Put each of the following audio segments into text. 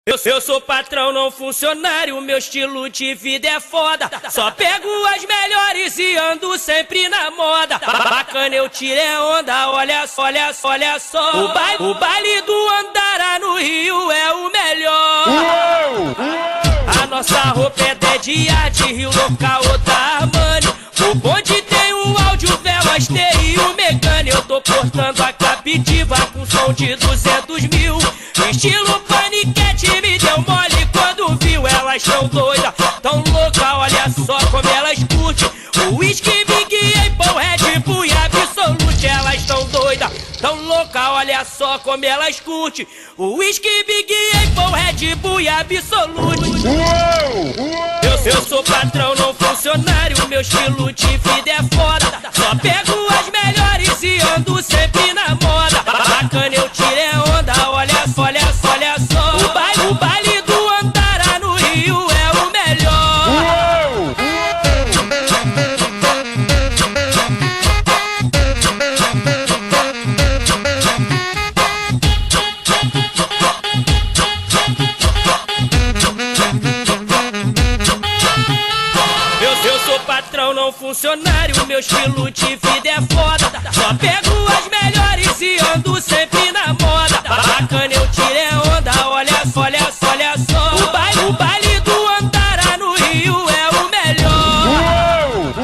Eu sou patrão, não funcionário, meu estilo de vida é foda. Só pego as melhores e ando sempre na moda. Bacana, eu tirei onda, olha só, olha só, olha só. O baile do Andara no Rio é o melhor. A nossa roupa é de arte, Rio local da Armani. O bonde tem um áudio, velas, TI e o Megane. Eu tô portando a captiva com som de 200 mil. Estilo paniquete, me deu mole quando viu. Elas tão doidas, tão louca, olha só como elas curtem. O whisky, Big Apple, Red Bull e Absolute. Elas tão doidas, tão louca, olha só como elas curtem. O whisky, Big Apple, Red Bull e Absolute. Eu sou patrão, não funcionário, meu estilo de vida é foda. Só pego as melhores e ando sempre na moda. Bacana, eu tirei onda, olha só, olha só, olha só. O baile do Andara no Rio é o melhor. Eu sou patrão, não funcionário, meu estilo de vida é foda. Só pego as melhores e ando sempre na moda. Bacana, eu tirei onda, olha só, olha só, olha só. O baile do Andara no Rio é o melhor.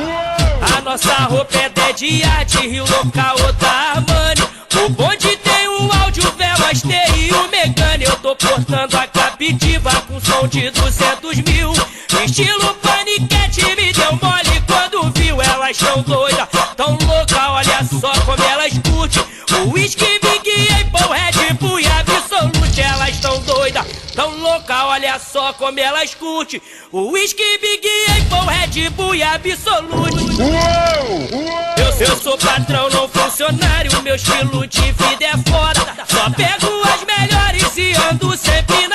A nossa roupa é de arte, Rio local da Armani. O bonde tem um áudio, velas, TI e o Megane. Eu tô portando a captiva com som de 200 mil. Estilo paniquete, me deu mole quando viu. Elas tão doidas, tão louca, olha só como elas curtem. O whisky, Big Apple, Red Bull e Absolute. Elas tão doidas, tão louca, olha só como elas curtem. O whisky, Big Apple, Red Bull e Absolute. Eu sou patrão, não funcionário, meu estilo de vida é foda. Só pego as melhores e ando sempre